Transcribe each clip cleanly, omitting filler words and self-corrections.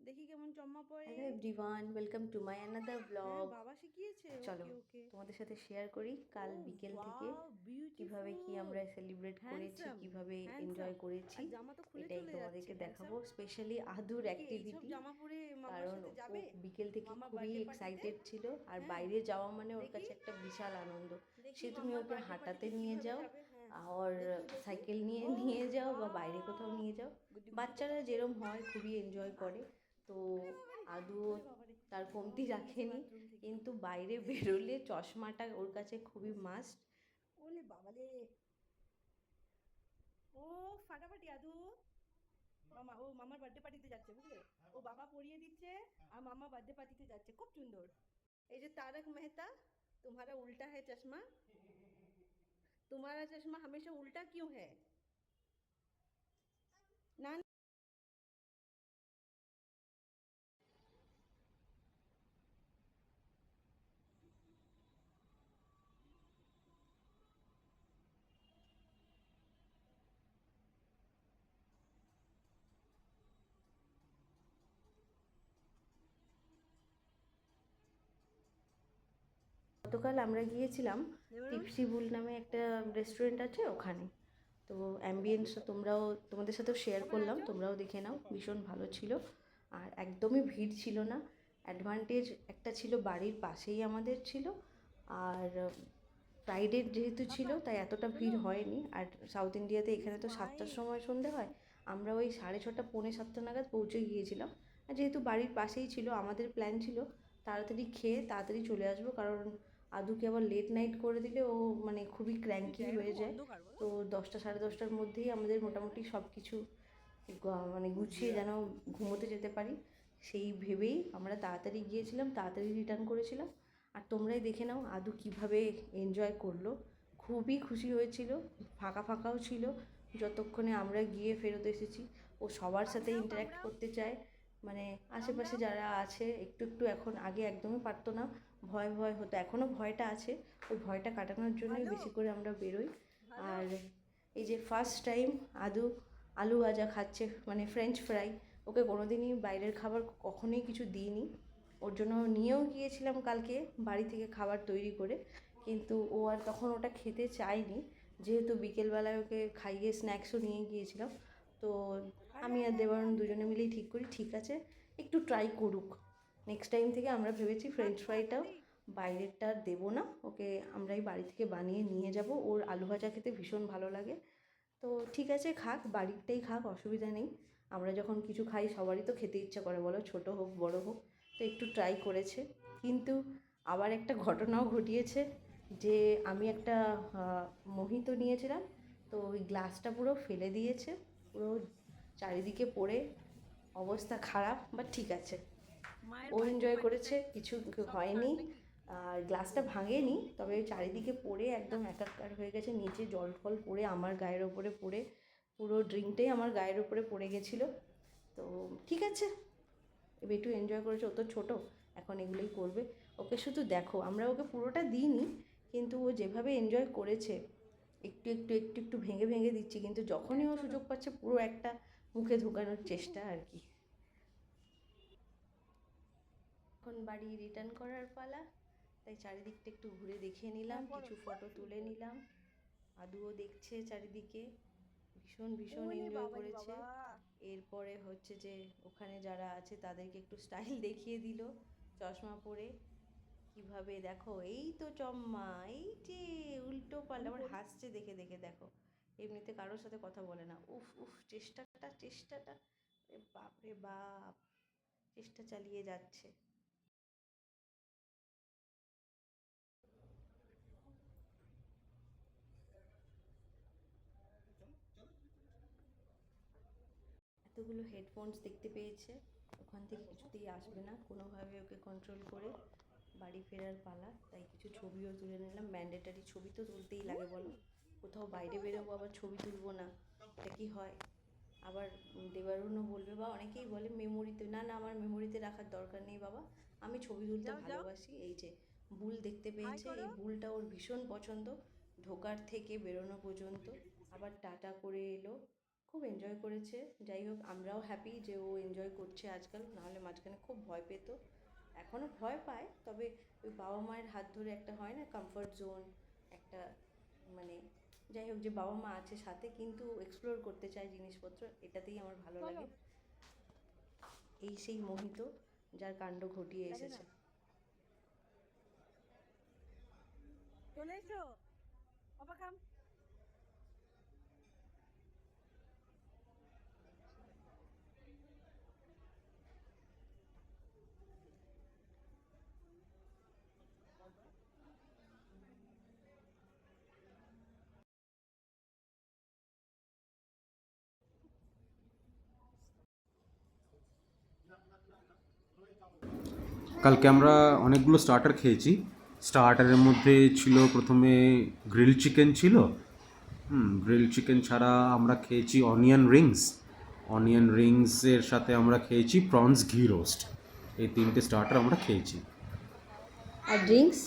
দেখি কেমন চম্মা পড়ে। Hello everyone, welcome to my another হ্যাঁ, ব্লগ। বাবা শিখিয়েছে। চলো ওকে ওকে। তোমাদের সাথে শেয়ার করি কাল ও বিকেল থেকে ওয়াও, কিভাবে কি বিউটিফুল, আমরা সেলিব্রেট করেছি, হ্যান্ডসাম, কিভাবে হ্যান্ডসাম। এনজয় করেছি। আর জামা তো খুলে এটাই চলে যাচ্ছে, তোমাদেরকে দেখাবো, হ্যান্ডসাম। স্পেশালি আদুর ও কি এইসব অ্যাক্টিভিটি। জামা পরে মাম্মার কারণ সাথে ও যাবে? বিকেল থেকে মামা খুবই বার্থডে পার্টিতে? এক্সাইটেড ছিল, আর হ্যাঁ, বাইরে যাওয়া মানে ওর দেখি কাছে একটা বিশাল আনন্দ। দেখি সে তুমি মাম্মার ওকে বার্থডে হাঁটাতে পার্টিতে নিয়ে কিভাবে যাও, যাবে। হ্যাঁ, আর দেখি দেখি। সাইকেল নিয়ে ও নিয়ে যাও, বা বাইরে কোথাও ওয়াও, নিয়ে যাও। গুড্ডি গুড্ডি বাচ্চারা কোথায়? যেরম হয় খুবই এনজয় করে। তো ওরে বাবারে, আদুও ওরে বাবারে, তার মামা কমতি বেরিয়েছে রাখেনি, বাথরুম থেকে। কিন্তু বাইরে বেরোলে চশমাটা ওর কাছে খুবই মাস্ট। ওলে বাবালে, ও ফাটাফাটি আদু। মামা ও মামার বার্থডে পার্টিতে যাচ্ছে, বুঝলে? ও বাবা পরিয়ে দিচ্ছে আর মামা বার্থডे পার্টিতে যাচ্ছে, খুব সুন্দর। এই যে तारक मेहता, तुम्हारा उल्टा है चश्मा, तुम्हारा चश्मा हमेशा उल्टा क्यों है? ना গতকাল আমরা গিয়েছিলাম নেভারন। টিপসি বুল নামে একটা রেস্টুরেন্ট আছে ওখানে। তো অ্যাম্বিয়েন্সটা তোমাদের সাথেও শেয়ার কবে করলাম, নাচো? তোমরাও দেখে নাও, ভীষণ ভালো ছিল। আর একদমই ভিড় ছিল না। অ্যাডভান্টেজ একটা ছিল, বাড়ির পাশেই আমাদের ছিল। আর ফ্রাইডে যেহেতু ছিল পাপা তাই এতটা শোনো, ভিড় হয়নি। আর সাউথ ইন্ডিয়াতে ইজ এখানে তো মাই 7টার সময় সন্ধে হয়, আমরা ওই 6:30 পৌনে 7টা নাগাদ পৌঁছে গিয়েছিলাম। আর যেহেতু বাড়ির পাশেই ছিল, আমাদের প্ল্যান ছিল তাড়াতাড়ি খেয়ে তাড়াতাড়ি চলে আসবো, কারণ আদুকে আবার লেট নাইট করে দিলে ও মানে খুবই এই ক্র্যাঙ্কি জায়গাটা হয়ে খুব যায়। অন্ধকার বলো। তো 10টা 10:30টার মধ্যেই আমাদের মোটামুটি সব কিছু মানে গুছিয়ে যেন ঘুমোতে যেতে পারি, সেই ভেবেই আমরা তাড়াতাড়ি গিয়েছিলাম, তাড়াতাড়ি রিটার্ন করেছিলাম। আর তোমরাই দেখে নাও আদু কিভাবে এনজয় করলো, খুবই খুশি হয়েছিল। ফাঁকা ফাঁকাও ছিল যতক্ষণে আমরা গিয়ে ফেরত এসেছি। ও সবার সাথে কামড়াও ইন্টারাক্ট কামড়াও করতে চায়, মানে আশেপাশে কামড়াও। যারা আছে একটু একটু। এখন আগে একদমই পারতো না, ভয় ভয় হতো, এখনও ভয়টা আছে। ওই ভয়টা কাটানোর জন্যই ভালো বেশি করে আমরা বেরোই। ভালো। আর এই যে ফার্স্ট টাইম আদু আলু ভাজা খাচ্ছে, মানে ফ্রেঞ্চ ফ্রাই। ওকে কোনোদিনই বাইরের খাবার কখনোই কিছু দিইনি। ওর জন্য নিয়েও গিয়েছিলাম কালকে বাড়ি থেকে খাবার তৈরি করে, কিন্তু ও আর তখন ওটা খেতে চায়নি। যেহেতু বিকেলবেলায় ওকে খাইয়ে স্ন্যাক্সও নিয়ে গিয়েছিলাম, তো আরে আমি আর আরে আরে, দেবারণ আমি দুজনে দেবো। মিলেই ঠিক করি ঠিক আছে একটু ট্রাই করুক। নেক্সট টাইম থেকে আমরা ভেবেছি ফ্রেঞ্চ পাপা ফ্রাইটাও রেডি। বাইরেরটা আর দেবো না, ওকে আমরাই বাড়ি থেকে বানিয়ে নিয়ে যাব। ওর আলু ভাজা খেতে ভীষণ ভালো লাগে। তো ঠিক আছে, খাক, বাড়িরটাই খাক, অসুবিধা নেই। আমরা যখন কিছু খাই সবারই তো খেতে ইচ্ছা করে বলো, ছোট হোক বড় হোক। তো একটু ট্রাই করেছে, কিন্তু আবার একটা ঘটনাও ঘটিয়েছে যে আমি একটা মোহিতো নিয়েছিলাম, তো ওই গ্লাসটা পুরো ফেলে দিয়েছে, পুরো চারিদিকে পড়ে অবস্থা খারাপ। বাট ঠিক আছে, মায়ের ও বার্থডে এনজয় পার্টিতে করেছে, কিছু সব ছাড় হয়নি। নাকি? আর গ্লাসটা ভাঙেনি, তবে ওই চারিদিকে পড়ে একদম একাকার হয়ে গেছে, নিচে জল ফল পড়ে আমার গায়ের ওপরে পড়ে, পুরো ড্রিঙ্কটাই আমার গায়ের ওপরে পড়ে গেছিলো। তো ঠিক আছে, এবার একটু এনজয় করেছে, ও তো ছোটো, এখন এগুলোই করবে। ওকে শুধু দেখো, আমরা ওকে পুরোটা দিইনি, কিন্তু ও যেভাবে এনজয় করেছে, একটু একটু একটু একটু ভেঙে ভেঙে দিচ্ছি, কিন্তু যখনই হ্যাঁ ও চলো। সুযোগ পাচ্ছে পুরো একটা মুখে ঢোকানোর চেষ্টা আর কি। এখন বাড়ি রিটার্ন করার পালা, তাই চারিদিকটা একটু ঘুরে দেখিয়ে নিলাম, হ্যাঁ পড়ো, কিছু খুব ফটো তুলে সুন্দর। নিলাম। আদুও দেখছে চারিদিকে, ভীষণ ভীষণ ওলে এনজয় বাবারে করেছে। বাবা। এরপরে হচ্ছে যে ওখানে যারা আছে তাদেরকে একটু স্টাইল দেখিয়ে দিল চশমা পরে। কিভাবে দেখো, এই তো চম্মা, এই যে উল্টো পাল্টা আমি আবার পড়ি। হাসছে, দেখে দেখে দেখো। এমনিতে কারোর সাথে কথা বলে না, উফ উফ, চেষ্টাটা চেষ্টাটা, রে বাপ রে বাপ, চেষ্টা চালিয়ে যাচ্ছে। এতগুলো হেডফোনস দেখতে পেয়েছে, ওখান থেকে কিছুতেই আসবে না, কোনোভাবে ওকে কন্ট্রোল করে বাড়ি ফেরার পালা। তাই কিছু ছবিও তুলে নিলাম, ম্যান্ডেটারি ছবি তো তুলতেই লাগে বলো, কোথাও বাইরে বেরোবো আবার ছবি তুলবো না, এটা কি হয়? আবার দেবারুণও বলবে, বা অনেকেই বলে মেমোরিতে, না না আমার মেমোরিতে রাখার দরকার নেই বাবা, আমি ছবি তুলতে যাও যাও, ভালোবাসি। এই যে বুল দেখতে হাই পেয়েছে, করো। এই বুলটা ওর ভীষণ পছন্দ, ঢোকার থেকে বেরোনো পর্যন্ত। আবার টাটা করে এলো, খুব এনজয় করেছে। যাই হোক, আমরাও হ্যাপি যে ও এনজয় করছে আজকাল, নাহলে মাঝখানে খুব ভয় পেত, এখনও ভয় পায়, তবে ওই বাবা মায়ের হাত ধরে একটা হয় না কমফর্ট জোন, একটা মানে যাই হোক যে বাবা মা আছে সাথে কিন্তু এক্সপ্লোর করতে চায় জিনিসপত্র, এটাতেই আমার ভালো লাগে। এই সেই মোহিত যার কাণ্ড ঘটিয়ে এসেছে। চলে এসো বাবা, কাম। কালকে আমরা অনেকগুলো স্টার্টার খেয়েছি। স্টার্টারের মধ্যে ছিল প্রথমে গ্রিল চিকেন ছিল। গ্রিল চিকেন ছাড়া আমরা খেয়েছি অনিয়ন রিংসের সাথে আমরা খেয়েছি প্রনস ঘি রোস্ট। এই তিনটে স্টার্টার আমরা খেয়েছি। আর ড্রিঙ্কস?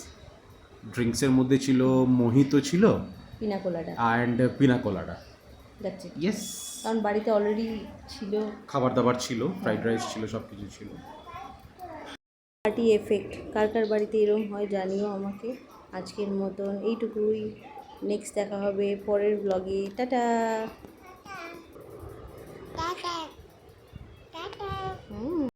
ড্রিঙ্কসের মধ্যে ছিল মোহিতো ছিল পিনা কোলাডা অ্যান্ড পিনা কোলাডা। That's it. ইয়েস, কারণ বাড়িতে অলরেডি ছিল, খাবার দাবার ছিল, ফ্রাইড রাইস ছিল, সব কিছু ছিল। পার্টি এফেক্ট কার কার বাড়িতে এরম হয় জানিও আমাকে। আজকের মতন এইটুকুই, নেক্সট দেখা হবে পরের ব্লগে, টাটা।